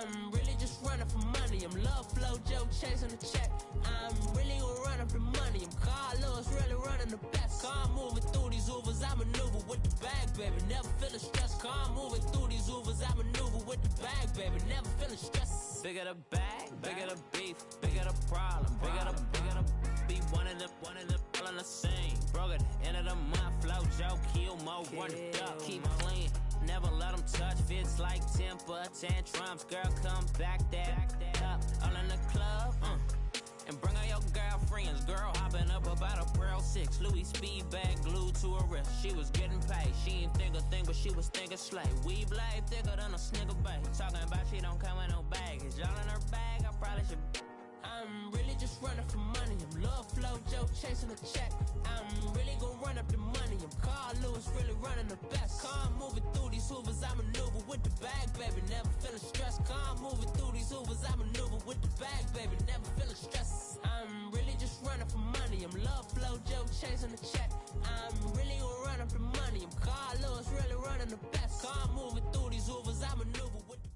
I'm really just running for money. I'm love flow, Joe chasing the check. I'm really gonna run up the money. I'm Carlos, really running the best. Car moving through these Ubers, I maneuver with the bag, baby. Never feeling stressed. Car moving through these Ubers, I maneuver with the bag, baby. Never feeling stressed. Bigger the bag, bigger the beef, bigger the problem, bigger the be one of them all in the same. Broke at the end of the month, flow, Joe, kill, mo, run it up, keep clean. Never let them touch, fits like temper tantrums. Girl, come back that up, all in the club, and bring all your girlfriends. Girl hopping up about a Pearl 6, Louis speed bag glued to her wrist. She was getting paid, she ain't think a thing, but she was thinking slay. We blade thicker than a snicker bag. Talking about she don't come with no baggage. Y'all in her bag, I probably should. I'm really just running for money. I'm love flow, Joe chasing the check. I'm really gonna run up the money. I'm Carlos, really running the best. Car moving through these Hoovers, I maneuver with the bag, baby. Never feeling stressed. Car moving through these Hoovers, I maneuver with the bag, baby. Never feeling stressed. I'm really just running for money. I'm love flow, Joe chasing the check. I'm really gonna run up the money. I'm Carlos, really running the best. Car moving through these Hoovers, I maneuver with the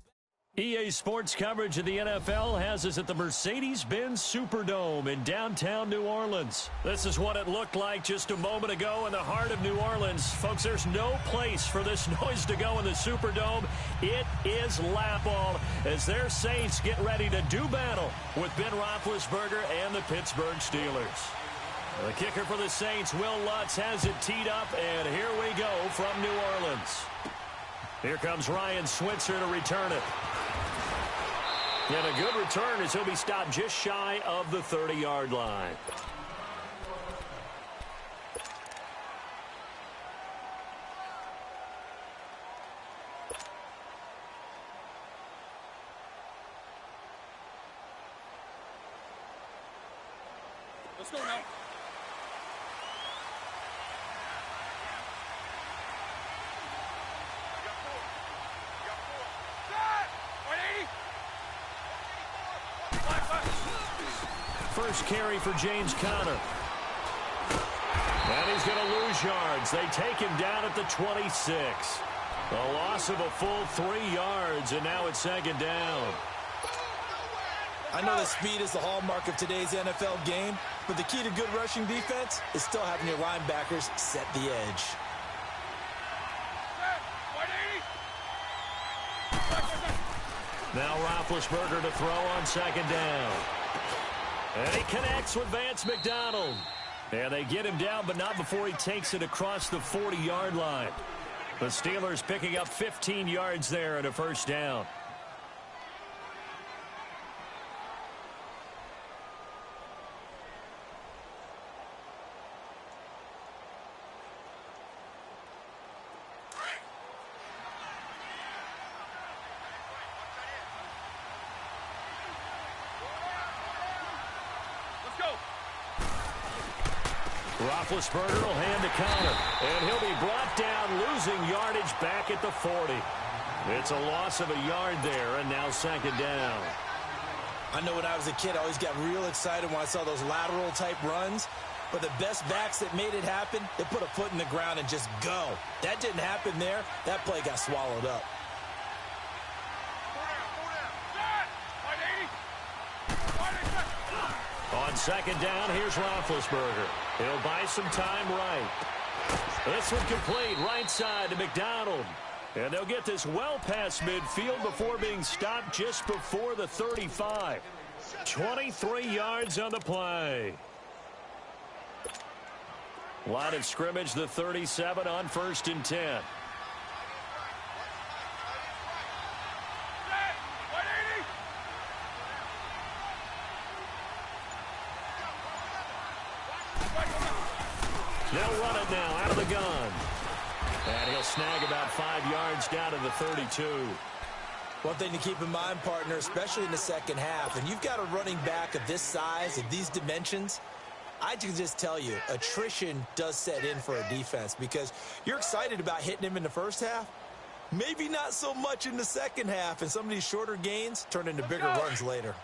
EA Sports coverage of the NFL has us at the Mercedes-Benz Superdome in downtown New Orleans. This is what it looked like just a moment ago in the heart of New Orleans. Folks, there's no place for this noise to go in the Superdome. It is lap ball as their Saints get ready to do battle with Ben Roethlisberger and the Pittsburgh Steelers. The kicker for the Saints, Will Lutz, has it teed up, and here we go from New Orleans. Here comes Ryan Switzer to return it. And a good return as he'll be stopped just shy of the 30-yard line. Let's go now. First carry for James Conner. And he's going to lose yards. They take him down at the 26. A loss of a full 3 yards, and now it's second down. I know that speed is the hallmark of today's NFL game, but the key to good rushing defense is still having your linebackers set the edge. Now Roethlisberger to throw on second down. And he connects with Vance McDonald. And they get him down, but not before he takes it across the 40-yard line. The Steelers picking up 15 yards there and a first down. Roethlisberger will hand to Conner, and he'll be brought down, losing yardage back at the 40. It's a loss of a yard there, and now second down. I know when I was a kid, I always got real excited when I saw those lateral-type runs, but the best backs that made it happen, they put a foot in the ground and just go. That didn't happen there. That play got swallowed up. On second down, here's Roethlisberger. He'll buy some time right. This one complete, right side to McDonald. And they'll get this well past midfield before being stopped just before the 35. 23 yards on the play. Line of scrimmage, the 37 on 1st and 10. They'll run it now out of the gun. And he'll snag about 5 yards down to the 32. One thing to keep in mind, partner, especially in the second half, and you've got a running back of this size, of these dimensions, I can just tell you, attrition does set in for a defense because you're excited about hitting him in the first half. Maybe not so much in the second half, and some of these shorter gains turn into bigger runs later.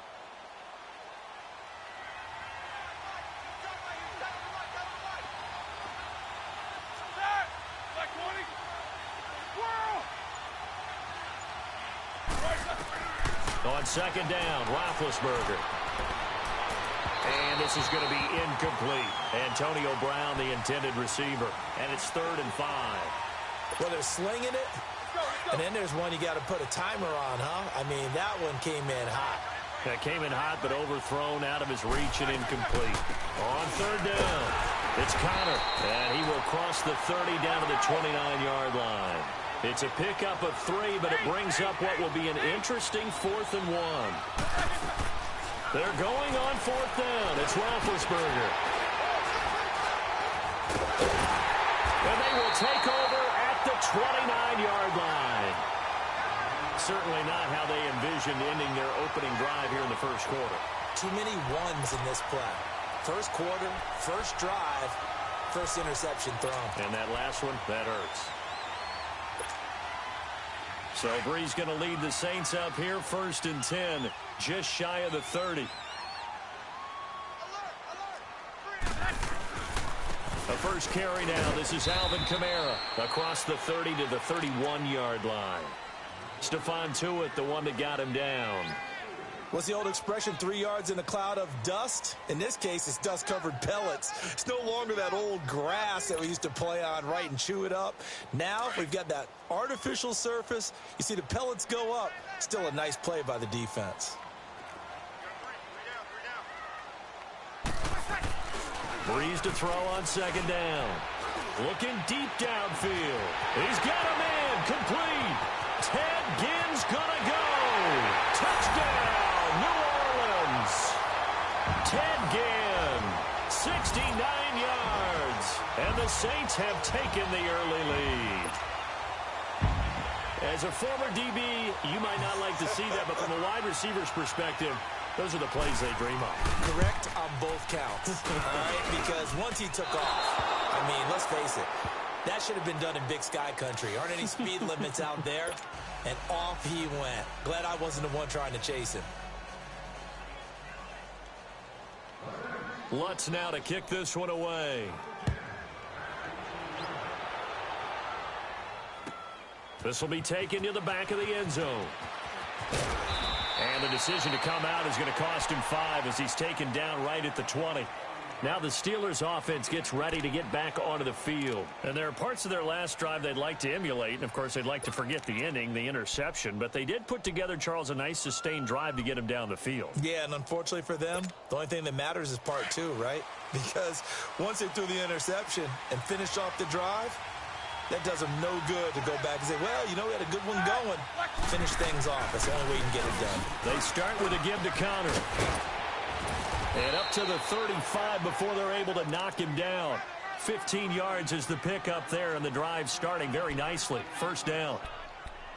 On second down, Roethlisberger. And this is going to be incomplete. Antonio Brown, the intended receiver. And it's 3rd and 5. Well, they're slinging it. And then there's one you got to put a timer on, huh? I mean, that one came in hot. That came in hot, but overthrown out of his reach and incomplete. On 3rd down, it's Connor. And he will cross the 30 down to the 29-yard line. It's a pickup of 3, but it brings up what will be an interesting 4th and 1. They're going on 4th down. It's Roethlisberger. And they will take over at the 29-yard line. Certainly not how they envisioned ending their opening drive here in the first quarter. Too many ones in this play. First quarter, first drive, first interception thrown. And that last one, that hurts. So Bree's going to lead the Saints up here, 1st and 10, just shy of the 30. The first carry now. This is Alvin Kamara across the 30 to the 31-yard line. Stephon Tuitt, the one that got him down. What's the old expression, 3 yards in a cloud of dust? In this case, it's dust-covered pellets. It's no longer that old grass that we used to play on, right, and chew it up. Now we've got that artificial surface. You see the pellets go up. Still a nice play by the defense. Breeze to throw on second down. Looking deep downfield. He's got a man complete. Ted Ginn's gonna go. Touchdown, New Orleans. Ted Ginn, 69 yards. And the Saints have taken the early lead. As a former DB, you might not like to see that, but from a wide receiver's perspective, those are the plays they dream of. Correct on both counts. All right, because once he took off, I mean, let's face it, that should have been done in Big Sky country. Aren't any speed limits out there? And off he went. Glad I wasn't the one trying to chase him. Lutz now to kick this one away. This will be taken to the back of the end zone. And the decision to come out is going to cost him 5 as he's taken down right at the 20. Now the Steelers offense gets ready to get back onto the field. And there are parts of their last drive they'd like to emulate. And, of course, they'd like to forget the ending, the interception. But they did put together, Charles, a nice sustained drive to get him down the field. Yeah, and unfortunately for them, the only thing that matters is part 2, right? Because once they threw the interception and finished off the drive, that does them no good to go back and say, well, you know, we had a good one going. Finish things off. That's the only way you can get it done. They start with a give to Connor. And up to the 35 before they're able to knock him down. 15 yards is the pickup there, and the drive starting very nicely. First down.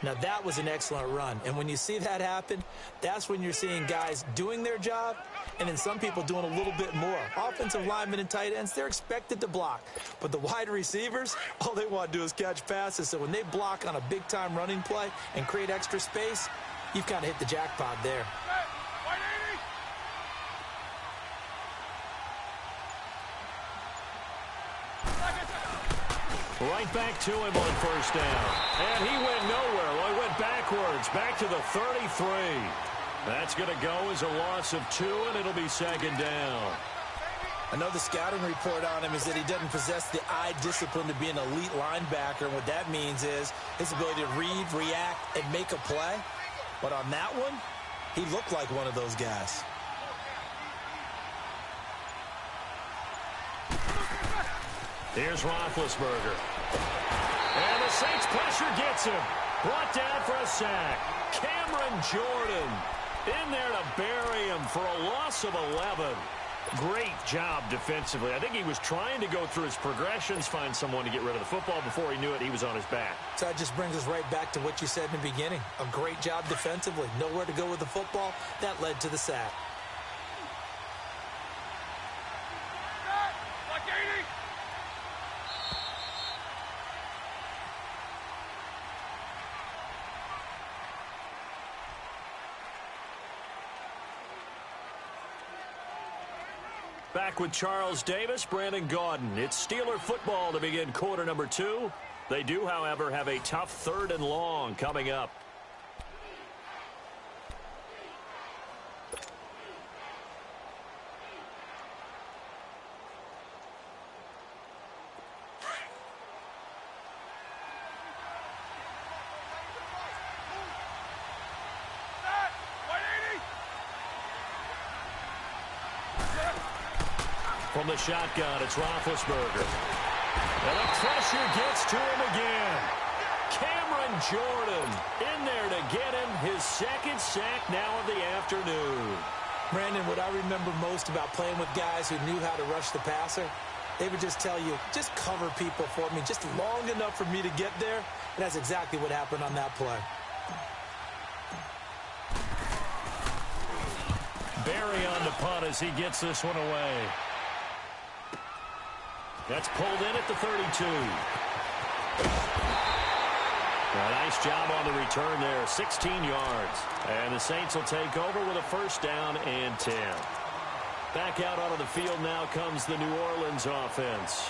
Now, that was an excellent run. And when you see that happen, that's when you're seeing guys doing their job and then some people doing a little bit more. Offensive linemen and tight ends, they're expected to block. But the wide receivers, all they want to do is catch passes. So when they block on a big-time running play and create extra space, you've kind of hit the jackpot there. Right back to him on first down. And he went nowhere. Well, he went backwards, back to the 33. That's going to go as a loss of 2, and it'll be second down. I know the scouting report on him is that he doesn't possess the eye discipline to be an elite linebacker. And what that means is his ability to read, react, and make a play. But on that one, he looked like one of those guys. Here's Roethlisberger. And the Saints pressure gets him. Brought down for a sack. Cameron Jordan in there to bury him for a loss of 11. Great job defensively. I think he was trying to go through his progressions, find someone to get rid of the football. Before he knew it, he was on his back. So that just brings us right back to what you said in the beginning. A great job defensively. Nowhere to go with the football. That led to the sack. Back with Charles Davis, Brandon Gaudin. It's Steeler football to begin quarter number 2. They do, however, have a tough 3rd and long coming up. From the shotgun, it's Roethlisberger. And the pressure gets to him again. Cameron Jordan in there to get him his second sack now of the afternoon. Brandon, what I remember most about playing with guys who knew how to rush the passer, they would just tell you, just cover people for me, just long enough for me to get there. And that's exactly what happened on that play. Barry on the punt as he gets this one away. That's pulled in at the 32. A nice job on the return there, 16 yards. And the Saints will take over with a first down and 10. Back out onto the field now comes the New Orleans offense.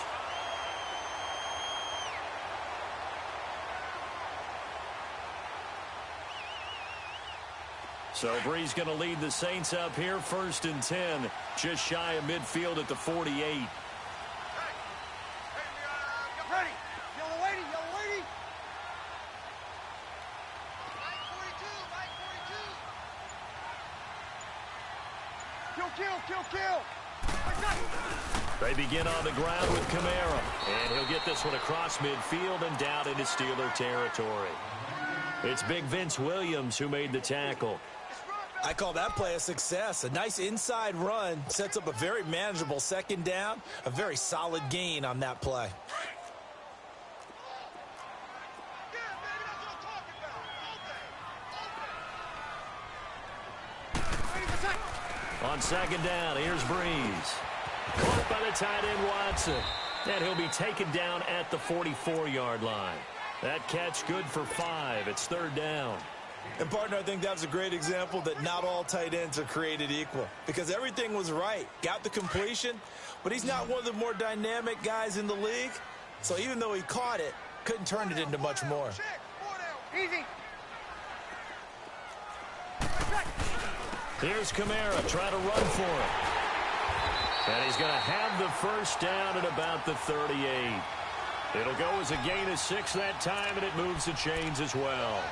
So Bree's going to lead the Saints up here, 1st and 10, just shy of midfield at the 48. They begin on the ground with Kamara, and he'll get this one across midfield and down into Steeler territory. It's big Vince Williams who made the tackle. I call that play a success. A nice inside run sets up a very manageable second down, a very solid gain on that play. On second down, here's Breeze. Caught by the tight end Watson. And he'll be taken down at the 44-yard line. That catch good for 5. It's 3rd down. And, partner, I think that was a great example that not all tight ends are created equal. Because everything was right. Got the completion, but he's not one of the more dynamic guys in the league. So even though he caught it, couldn't turn it into much more. Easy. Here's Kamara trying to run for it. And he's going to have the first down at about the 38. It'll go as a gain of 6 that time, and it moves the chains as well.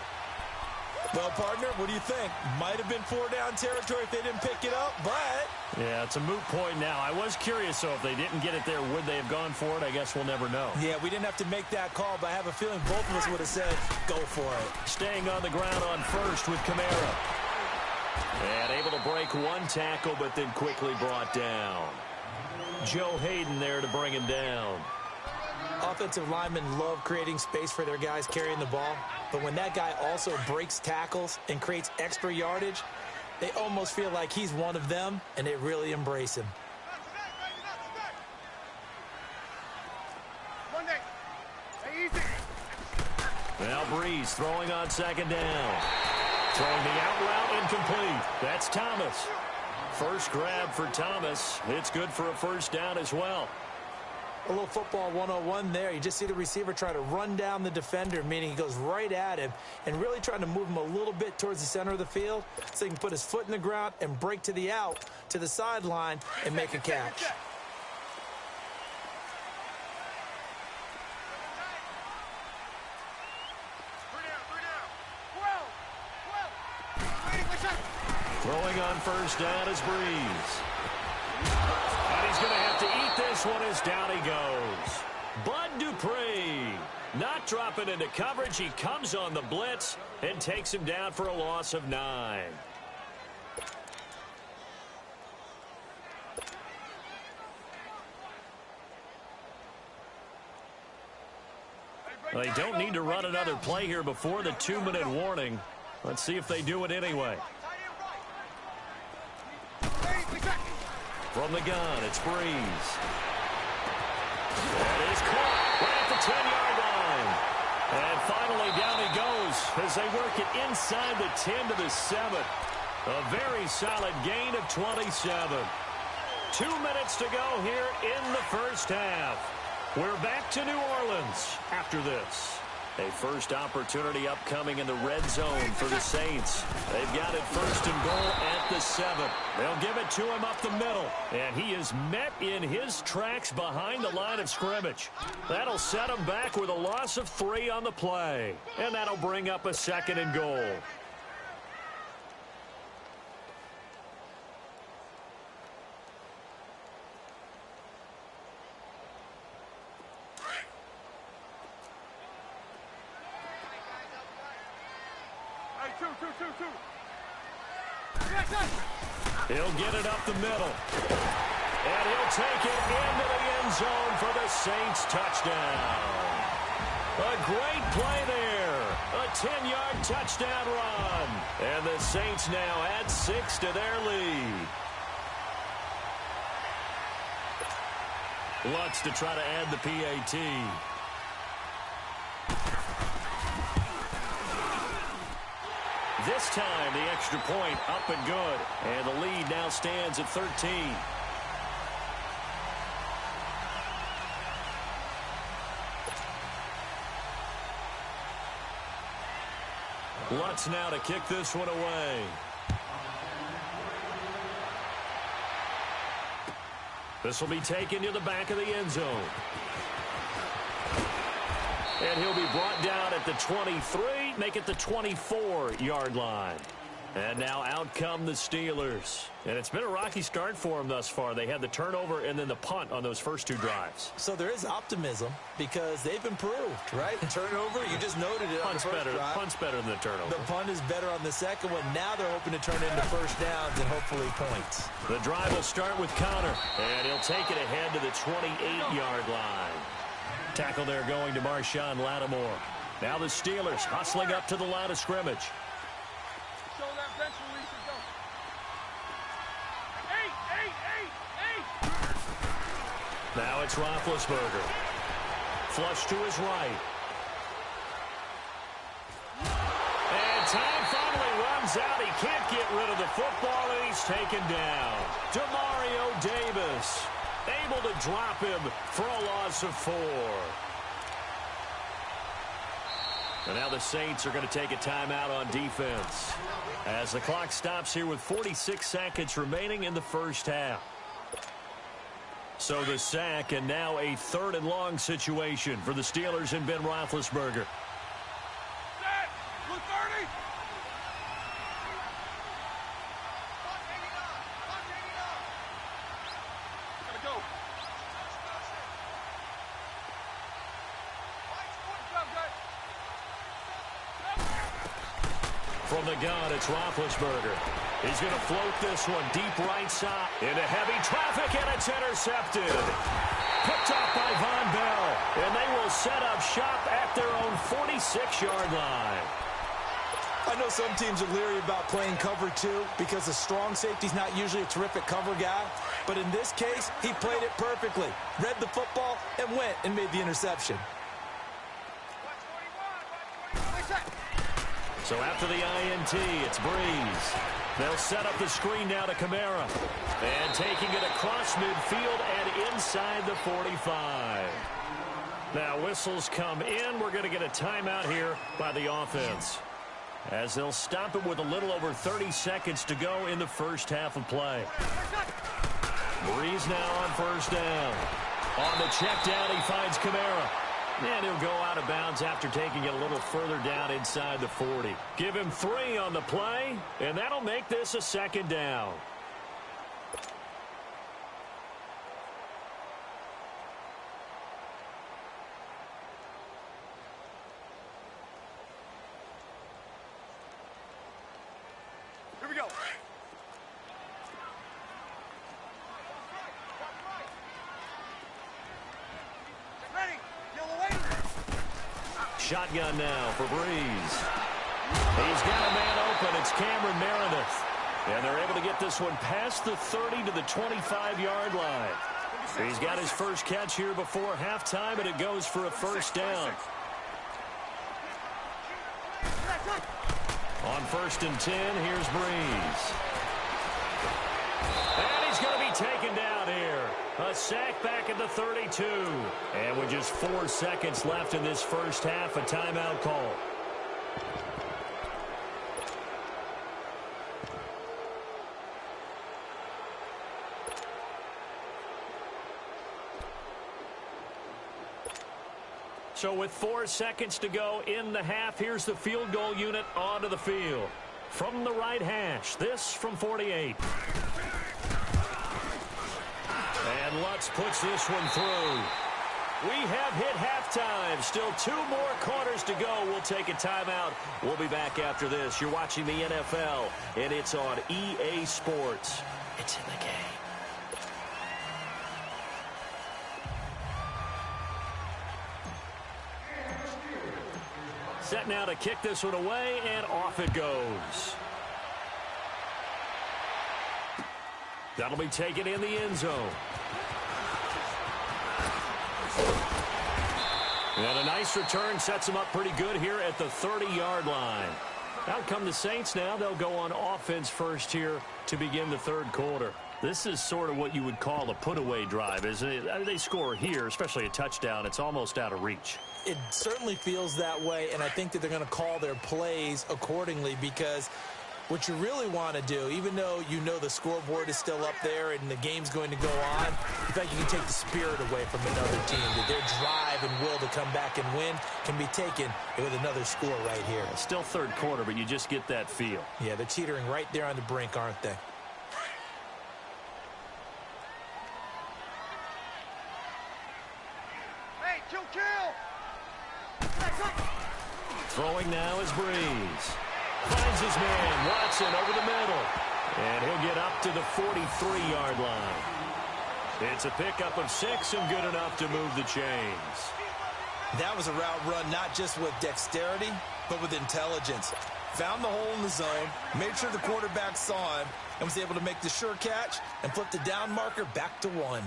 Well, partner, what do you think? Might have been 4-down territory if they didn't pick it up, but... Yeah, it's a moot point now. I was curious, so if they didn't get it there, would they have gone for it? I guess we'll never know. Yeah, we didn't have to make that call, but I have a feeling both of us would have said, go for it. Staying on the ground on first with Kamara. And able to break one tackle, but then quickly brought down. Joe Hayden there to bring him down. Offensive linemen love creating space for their guys carrying the ball, but when that guy also breaks tackles and creates extra yardage, they almost feel like he's one of them, and they really embrace him. Now Breeze throwing on second down. Throwing the out route incomplete. That's Thomas. First grab for Thomas. It's good for a first down as well. A little football 101 there. You just see the receiver try to run down the defender, meaning he goes right at him and really trying to move him a little bit towards the center of the field so he can put his foot in the ground and break to the out, to the sideline, and make a catch. Throwing on first down is Breeze. And he's going to have to eat this one as down he goes. Bud Dupree not dropping into coverage. He comes on the blitz and takes him down for a loss of 9. They don't need to run another play here before the 2-minute warning. Let's see if they do it anyway. From the gun, it's Breeze. That is caught right at the 10-yard line. And finally down he goes as they work it inside the 10 to the 7. A very solid gain of 27. 2 minutes to go here in the first half. We're back to New Orleans after this. A first opportunity upcoming in the red zone for the Saints. They've got it 1st and goal at the 7. They'll give it to him up the middle. And he is met in his tracks behind the line of scrimmage. That'll set him back with a loss of 3 on the play. And that'll bring up a 2nd and goal. He'll get it up the middle. And he'll take it into the end zone for the Saints touchdown. A great play there. A 10-yard touchdown run. And the Saints now add 6 to their lead. Lutz to try to add the PAT. This time, the extra point up and good. And the lead now stands at 13. Lutz now to kick this one away. This will be taken to the back of the end zone. And he'll be brought down at the 23, make it the 24-yard line. And now out come the Steelers. And it's been a rocky start for them thus far. They had the turnover and then the punt on those first 2 drives. So there is optimism because they've improved, right? Turnover, you just noted it on the first drive. Punt's better than the turnover. The punt is better on the second one. Now they're hoping to turn it into first downs and hopefully points. The drive will start with Connor. And he'll take it ahead to the 28-yard line. Tackle there going to Marshawn Lattimore. Now the Steelers hustling up to the line of scrimmage. Show that bench release and go. 8. Now it's Roethlisberger. Flush to his right. And time finally runs out. He can't get rid of the football, and he's taken down. Demario Davis able to drop him for a loss of 4. And now the Saints are going to take a timeout on defense as the clock stops here with 46 seconds remaining in the first half. So the sack, and now a 3rd and long situation for the Steelers and Ben Roethlisberger. Set. Blue 30. Gotta go. From the gun, it's Roethlisberger. He's going to float this one deep right side into heavy traffic, and it's intercepted. Picked off by Von Bell, and they will set up shop at their own 46-yard line. I know some teams are leery about playing cover 2 because the strong safety's not usually a terrific cover guy. But in this case, he played it perfectly. Read the football and went and made the interception. So after the INT, it's Breeze. They'll set up the screen now to Kamara. And taking it across midfield and inside the 45. Now whistles come in. We're going to get a timeout here by the offense, as they'll stop it with a little over 30 seconds to go in the first half of play. Breeze now on first down. On the check down, he finds Kamara. And he'll go out of bounds after taking it a little further down inside the 40. Give him 3 on the play, and that'll make this a 2nd down. Here we go. Shotgun now for Breeze. He's got a man open. It's Cameron Meredith. And they're able to get this one past the 30 to the 25-yard line. He's got his first catch here before halftime, and it goes for a first down. On 1st and 10, here's Breeze. And he's going to be taken down here. A sack back at the 32. And with just 4 seconds left in this first half, a timeout call. So with 4 seconds to go in the half, here's the field goal unit onto the field. From the right hash, this from 48. And Lutz puts this one through. We have hit halftime. Still 2 more quarters to go. We'll take a timeout. We'll be back after this. You're watching the NFL, and it's on EA Sports. It's in the game. Set now to kick this one away, and off it goes. That'll be taken in the end zone. And a nice return sets them up pretty good here at the 30-yard line. Out come the Saints now. They'll go on offense first here to begin the third quarter. This is sort of what you would call a put-away drive, isn't it? I mean, they score here, especially a touchdown. It's almost out of reach. It certainly feels that way, and I think that they're going to call their plays accordingly because what you really want to do, even though you know the scoreboard is still up there and the game's going to go on, in fact, you can take the spirit away from another team. That their drive and will to come back and win can be taken with another score right here. Still third quarter, but you just get that feel. Yeah, they're teetering right there on the brink, aren't they? Hey, kill! Throwing now is Breeze. Finds his man, Watson, over the middle. And he'll get up to the 43-yard line. It's a pickup of 6 and good enough to move the chains. That was a route run not just with dexterity, but with intelligence. Found the hole in the zone, made sure the quarterback saw him, and was able to make the sure catch and flip the down marker back to 1.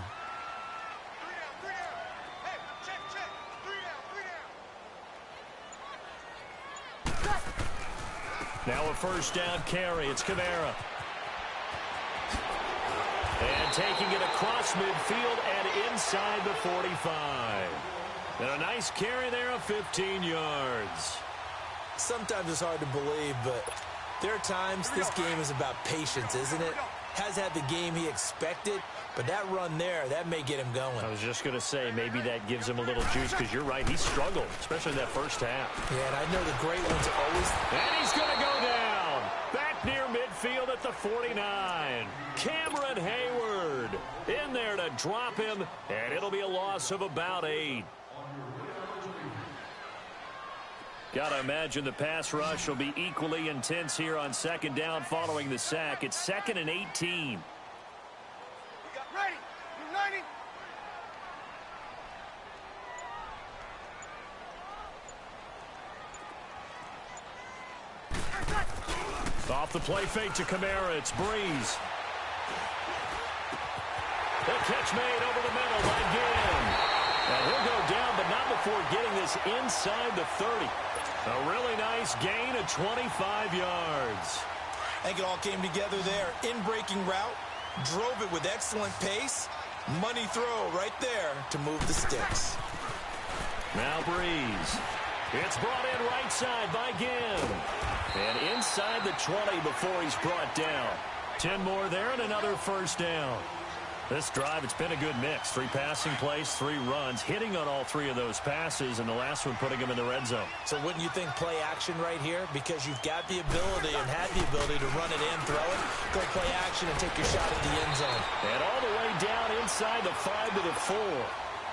Now a first down carry. It's Kamara. And taking it across midfield and inside the 45. And a nice carry there of 15 yards. Sometimes it's hard to believe, but there are times this game is about patience, isn't it? Has had the game he expected, but that run there, that may get him going. I was just going to say, maybe that gives him a little juice, because you're right, he struggled, especially in that first half. Yeah, and I know the great ones are always... And he's going to go down. Back near midfield at the 49. Cameron Hayward in there to drop him, and it'll be a loss of about 8. Got to imagine the pass rush will be equally intense here on second down following the sack. It's 2nd and 18. Ready! United! Off the play fake to Kamara. It's Breeze. The catch made over the middle by Ginn. And he'll go down, but not before getting this inside the 30. A really nice gain of 25 yards. I think it all came together there. In-breaking route, drove it with excellent pace. Money throw right there to move the sticks. Now Breeze. It's brought in right side by Ginn. And inside the 20 before he's brought down. 10 more there and another first down. This drive, it's been a good mix. 3 passing plays, 3 runs, hitting on all 3 of those passes, and the last one putting him in the red zone. So wouldn't you think play action right here? Because you've got the ability and had the ability to run it in, throw it, go play action and take your shot at the end zone. And all the way down inside the 5 to the 4.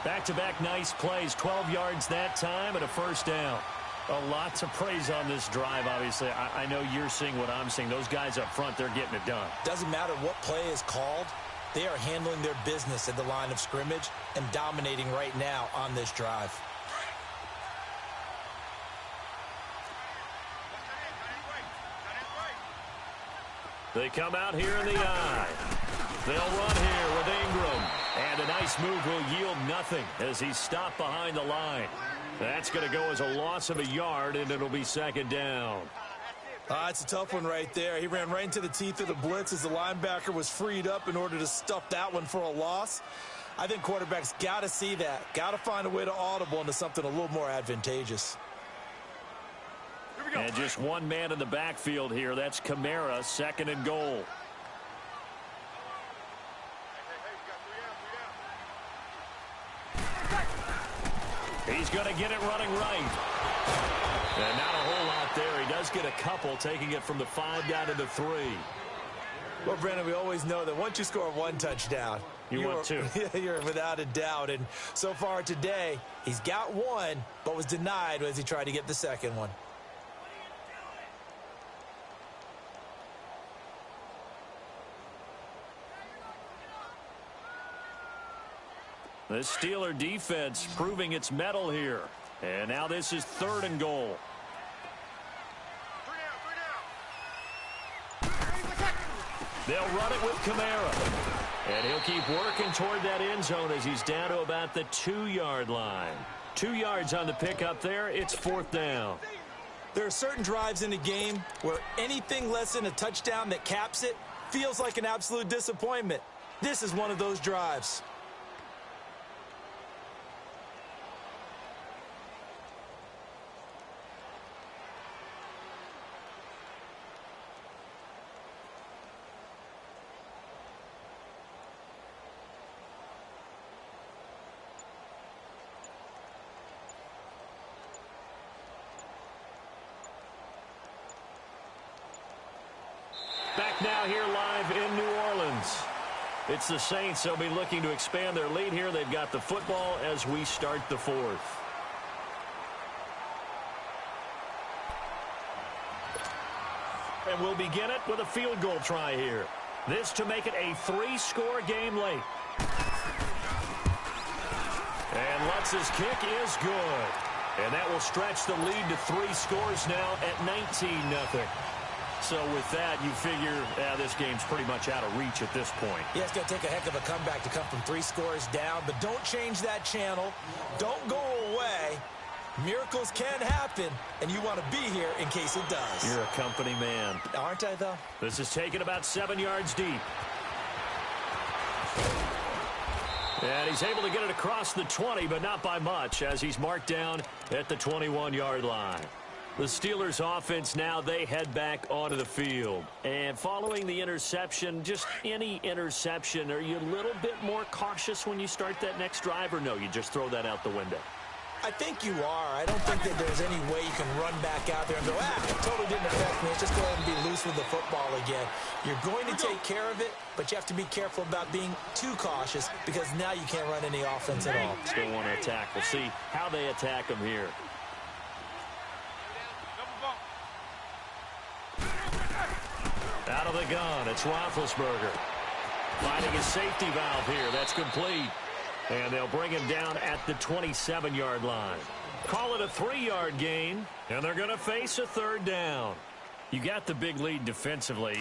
Back-to-back nice plays, 12 yards that time and a first down. A lot to praise on this drive, obviously. I know you're seeing what I'm seeing. Those guys up front, they're getting it done. Doesn't matter what play is called. They are handling their business at the line of scrimmage and dominating right now on this drive. They come out here in the eye. They'll run here with Ingram. And a nice move will yield nothing as he's stopped behind the line. That's going to go as a loss of a yard, and it'll be second down. It's a tough one right there. He ran right into the teeth of the blitz as the linebacker was freed up in order to stuff that one for a loss. I think quarterbacks got to see that. Got to find a way to audible into something a little more advantageous. Here we go. And just one man in the backfield here. That's Kamara, 2nd and goal. He's going to get it running right. And not a whole lot there. He does get a couple, taking it from the 5 down to the 3. Well, Brandon, we always know that once you score 1 touchdown, You want two. You're without a doubt. And so far today, he's got one, but was denied as he tried to get the second one. The Steeler defense proving its mettle here. And now this is 3rd and goal. They'll run it with Kamara. And he'll keep working toward that end zone as he's down to about the 2-yard line. 2 yards on the pickup there. It's 4th down. There are certain drives in a game where anything less than a touchdown that caps it feels like an absolute disappointment. This is one of those drives. Back now here live in New Orleans. It's the Saints. They'll be looking to expand their lead here. They've got the football as we start the 4th. And we'll begin it with a field goal try here. This to make it a 3-score game late. And Lutz's kick is good. And that will stretch the lead to 3 scores now at 19-0. So with that, you figure this game's pretty much out of reach at this point. Yeah, it's going to take a heck of a comeback to come from 3 scores down. But don't change that channel. Don't go away. Miracles can happen, and you want to be here in case it does. You're a company man. Aren't I, though? This is taken about 7 yards deep. And he's able to get it across the 20, but not by much, as he's marked down at the 21-yard line. The Steelers offense now, they head back onto the field. And following the interception, just any interception, are you a little bit more cautious when you start that next drive, or no, you just throw that out the window? I think you are. I don't think that there's any way you can run back out there and go, it totally didn't affect me. Let's just go ahead and be loose with the football again. You're going to take care of it, but you have to be careful about being too cautious because now you can't run any offense at all. Still want to attack. We'll see how they attack them here. Out of the gun, it's Roethlisberger. Finding his safety valve here. That's complete. And they'll bring him down at the 27-yard line. Call it a 3-yard gain, and they're going to face a 3rd down. You got the big lead defensively.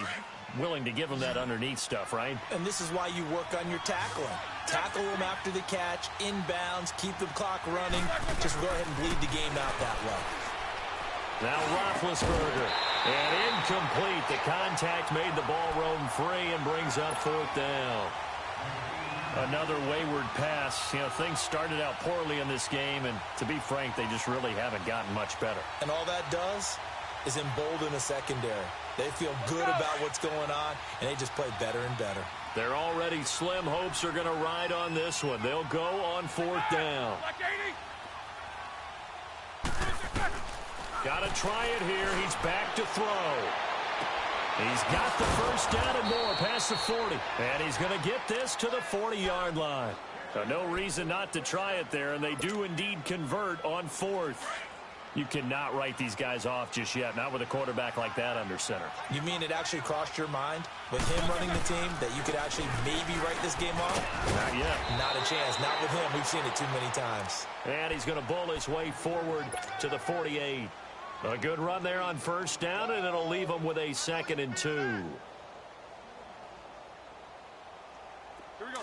Willing to give them that underneath stuff, right? And this is why you work on your tackling. Tackle them after the catch, inbounds, keep the clock running. Just go ahead and bleed the game out that way. Now Roethlisberger. And incomplete. The contact made the ball roam free and brings up 4th down. Another wayward pass. You know, things started out poorly in this game, and to be frank, they just really haven't gotten much better. And all that does is embolden the secondary. They feel good about what's going on, and they just play better and better. Their already slim hopes are going to ride on this one. They'll go on 4th down. Got to try it here. He's back to throw. He's got the first down and more past the 40. And he's going to get this to the 40-yard line. No reason not to try it there, and they do indeed convert on 4th. You cannot write these guys off just yet, not with a quarterback like that under center. You mean it actually crossed your mind with him running the team that you could actually maybe write this game off? Not yet. Not a chance. Not with him. We've seen it too many times. And he's going to bull his way forward to the 48. A good run there on 1st down, and it'll leave him with a 2nd and 2. Here we go.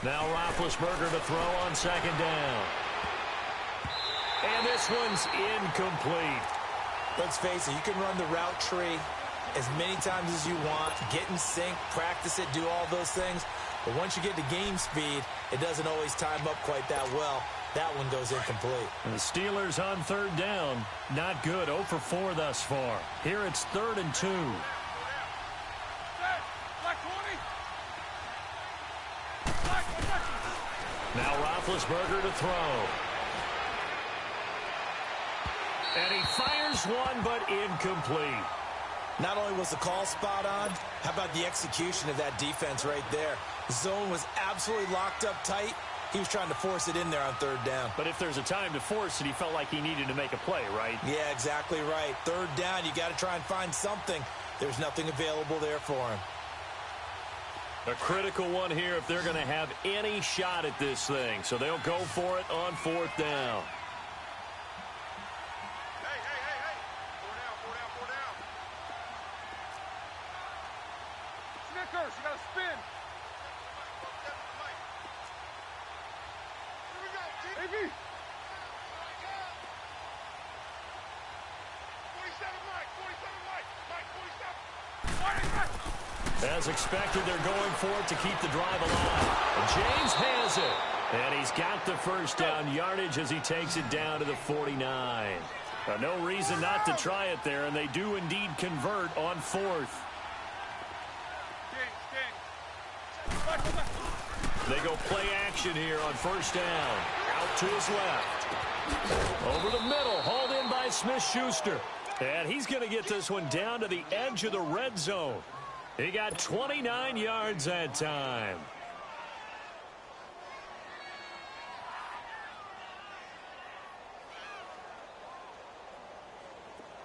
Now Roethlisberger to throw on 2nd down. And this one's incomplete. Let's face it, you can run the route tree as many times as you want, get in sync, practice it, do all those things. But once you get to game speed, it doesn't always time up quite that well. That one goes incomplete. And the Steelers on 3rd down. Not good. 0 for 4 thus far. Here it's 3rd and 2. Now Roethlisberger to throw. And he fires one, but incomplete. Not only was the call spot on, how about the execution of that defense right there? The zone was absolutely locked up tight. He was trying to force it in there on third down. But if there's a time to force it, he felt like he needed to make a play, right? Yeah, exactly right. Third down, you got to try and find something. There's nothing available there for him. A critical one here if they're going to have any shot at this thing. So they'll go for it on fourth down. Hey. Four down. Snickers, you got to spin. Here we go, AB. 47 Mike. As expected, they're going for it to keep the drive alive. And James has it. And he's got the first down yardage as he takes it down to the 49. No reason not to try it there, and they do indeed convert on fourth. They go play action here on first down. Out to his left. Over the middle, hauled in by Smith-Schuster. And he's going to get this one down to the edge of the red zone. He got 29 yards that time.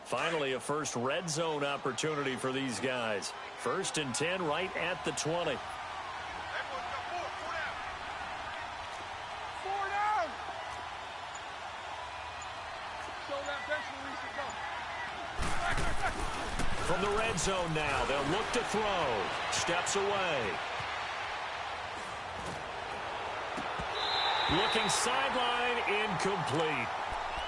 Finally, a first red zone opportunity for these guys. 1st and 10 right at the 20. From the red zone now, they'll look to throw. Steps away. Looking sideline, incomplete.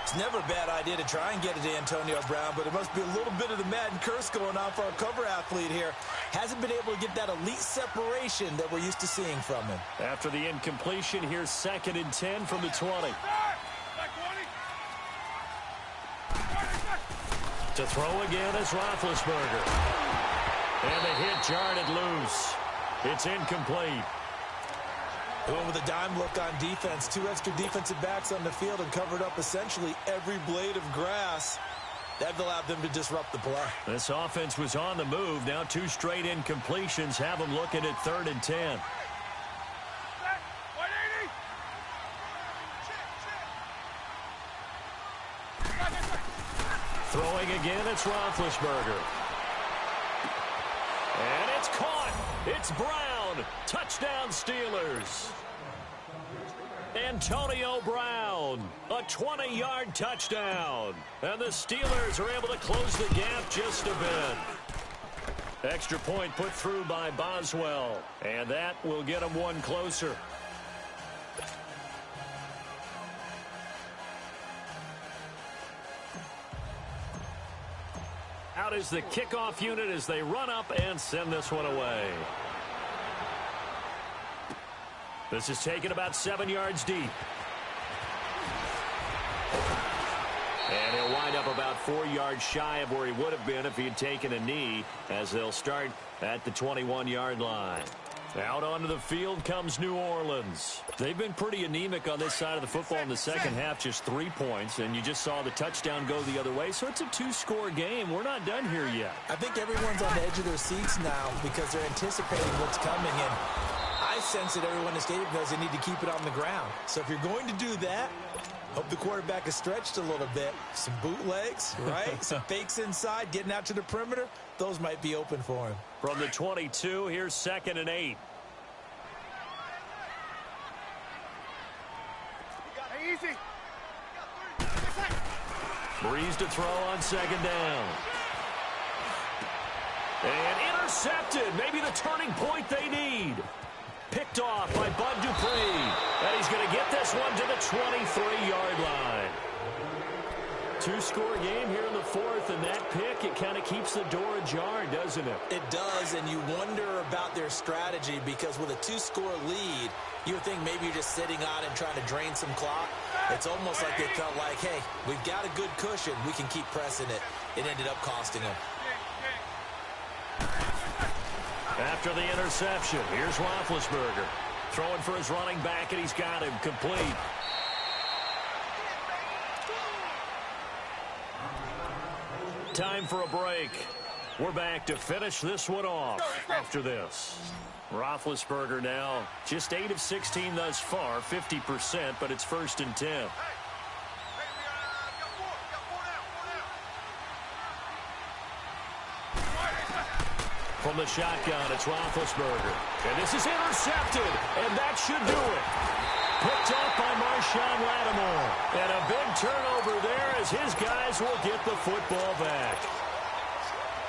It's never a bad idea to try and get it to Antonio Brown, but it must be a little bit of the Madden curse going on for our cover athlete here. Hasn't been able to get that elite separation that we're used to seeing from him. After the incompletion, here's 2nd and 10 from the 20. To throw again is Roethlisberger. And the hit jarred it loose. It's incomplete. Going with a dime look on defense. 2 extra defensive backs on the field and covered up essentially every blade of grass. That allowed them to disrupt the play. This offense was on the move. Now 2 straight incompletions have them looking at 3rd and 10. Throwing again, it's Roethlisberger. And it's caught. It's Brown. Touchdown, Steelers. Antonio Brown, a 20-yard touchdown. And the Steelers are able to close the gap just a bit. Extra point put through by Boswell. And that will get them one closer. Out is the kickoff unit as they run up and send this one away. This is taken about 7 yards deep. And he'll wind up about 4 yards shy of where he would have been if he had taken a knee, as they'll start at the 21-yard line. Out onto the field comes New Orleans. They've been pretty anemic on this side of the football in the second half, just 3 points, and you just saw the touchdown go the other way, so it's a 2-score game. We're not done here yet. I think everyone's on the edge of their seats now because they're anticipating what's coming, and I sense that everyone in the stadium knows they need to keep it on the ground. So if you're going to do that, hope the quarterback is stretched a little bit. Some bootlegs, right? Some fakes inside, getting out to the perimeter. Those might be open for him. From the 22, here's 2nd and 8. Easy. Breeze to throw on 2nd down. And intercepted. Maybe the turning point they need. Picked off by Bud Dupree. And he's going to get this one to the 23-yard line. 2-score game here in the 4th, and that pick, it kind of keeps the door ajar, doesn't it? It does, and you wonder about their strategy because with a 2-score lead, you would think maybe you're just sitting on and trying to drain some clock. It's almost like they felt like, hey, we've got a good cushion. We can keep pressing it. It ended up costing them. After the interception, here's Roethlisberger. Throwing for his running back, and he's got him complete. Time for a break. We're back to finish this one off after this. Roethlisberger now just 8 of 16 thus far, 50%, but it's 1st and 10. From the shotgun, it's Roethlisberger. And this is intercepted, and that should do it. Picked off by Marshawn Lattimore. And a big turnover there as his guys will get the football back.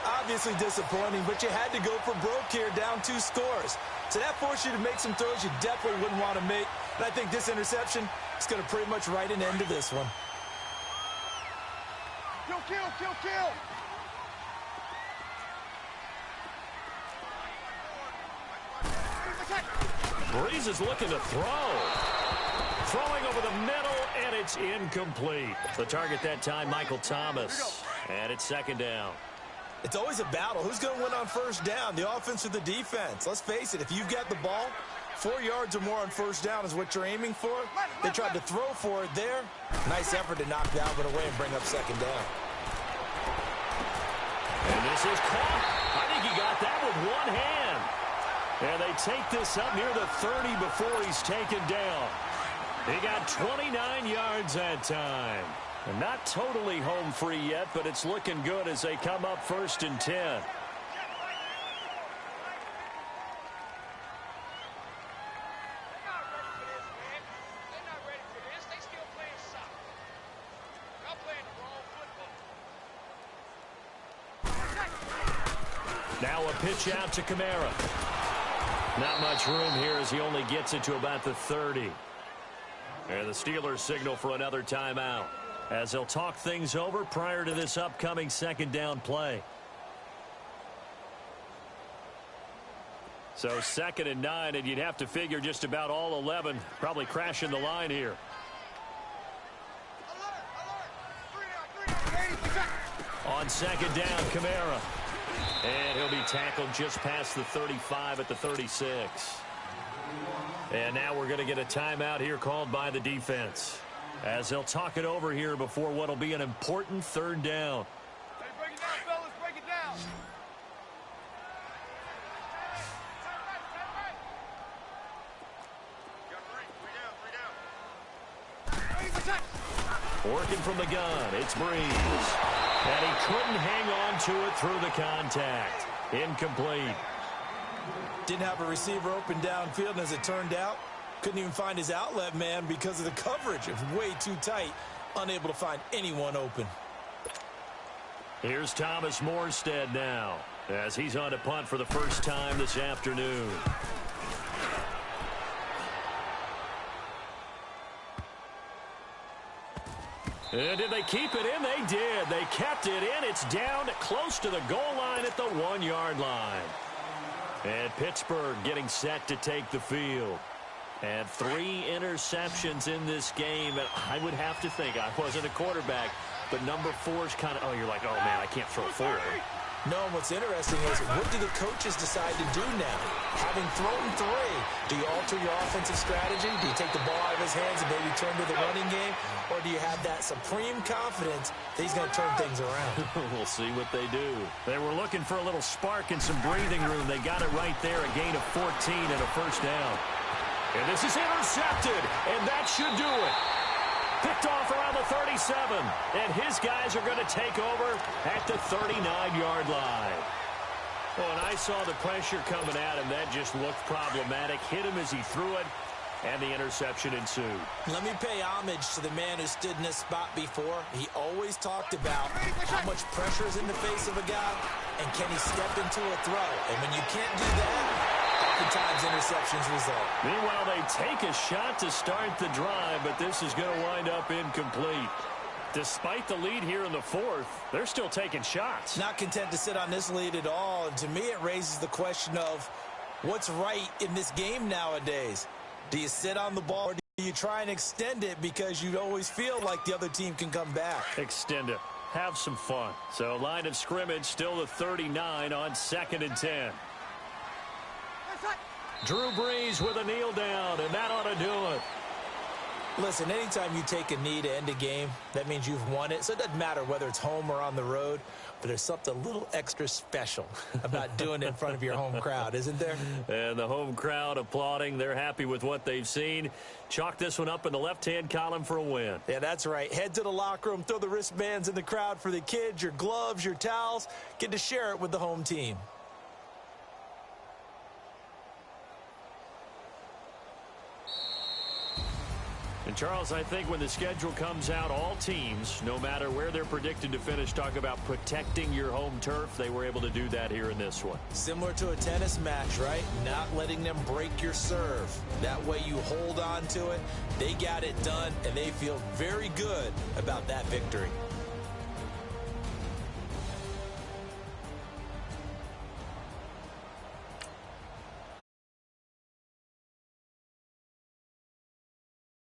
Obviously disappointing, but you had to go for broke here, down 2 scores. So that forced you to make some throws you definitely wouldn't want to make. And I think this interception is going to pretty much write an end to this one. Kill. Breeze is looking to throw. Throwing over the middle, and it's incomplete. The target that time, Michael Thomas. And it's 2nd down. It's always a battle. Who's going to win on 1st down, the offense or the defense? Let's face it, if you've got the ball, 4 yards or more on 1st down is what you're aiming for. They tried to throw for it there. Nice effort to knock that one away and bring up 2nd down. And this is caught. I think he got that with one hand. And they take this up near the 30 before he's taken down. He got 29 yards that time. And not totally home free yet, but it's looking good as they come up 1st and 10. They're not ready for this. They still playing soccer. Y'all playing the wrong football. Now a pitch out to Kamara. Not much room here as he only gets it to about the 30. And the Steelers signal for another timeout as they'll talk things over prior to this upcoming 2nd down play. So 2nd and 9, and you'd have to figure just about all 11 probably crashing the line here. On 2nd down, Kamara. And he'll be tackled just past the 35 at the 36. And now we're going to get a timeout here called by the defense as they'll talk it over here before what will be an important 3rd down. Hey, break it down, fellas. Break it down. Working from the gun, it's Breeze. And he couldn't hang on to it through the contact. Incomplete. Didn't have a receiver open downfield, and as it turned out, couldn't even find his outlet man because of the coverage. It was way too tight, unable to find anyone open. Here's Thomas Morstead now as he's on to punt for the first time this afternoon. And did they keep it in? They did. They kept it in. It's down close to the goal line at the 1-yard line. And Pittsburgh getting set to take the field. And 3 interceptions in this game. And I would have to think, I wasn't a quarterback, but number 4 is kind of, oh, you're like, oh, man, I can't throw 4. No, what's interesting is what do the coaches decide to do now? Having thrown 3, do you alter your offensive strategy? Do you take the ball out of his hands and maybe turn to the running game? Or do you have that supreme confidence that he's going to turn things around? We'll see what they do. They were looking for a little spark and some breathing room. They got it right there, a gain of 14 and a 1st down. And this is intercepted, and that should do it. Picked off around the 37, and his guys are going to take over at the 39-yard line. Well, when I saw the pressure coming at him, that just looked problematic. Hit him as he threw it, and the interception ensued. Let me pay homage to the man who stood in this spot before. He always talked about how much pressure is in the face of a guy, and can he step into a throw. And when you can't do that, oftentimes interceptions result. Meanwhile, they take a shot to start the drive, but this is going to wind up incomplete. Despite the lead here in the 4th, they're still taking shots. Not content to sit on this lead at all, and to me it raises the question of what's right in this game nowadays. Do you sit on the ball, or do you try and extend it because you always feel like the other team can come back? Extend it. Have some fun. So line of scrimmage still the 39 on 2nd and 10. Drew Brees with a kneel down, and that ought to do it. Listen, anytime you take a knee to end a game, that means you've won it. So it doesn't matter whether it's home or on the road, but there's something a little extra special about doing it in front of your home crowd, isn't there? And the home crowd applauding. They're happy with what they've seen. Chalk this one up in the left-hand column for a win. Yeah, that's right. Head to the locker room, throw the wristbands in the crowd for the kids, your gloves, your towels. Get to share it with the home team. And, Charles, I think when the schedule comes out, all teams, no matter where they're predicted to finish, talk about protecting your home turf. They were able to do that here in this one. Similar to a tennis match, right? Not letting them break your serve. That way you hold on to it. They got it done, and they feel very good about that victory.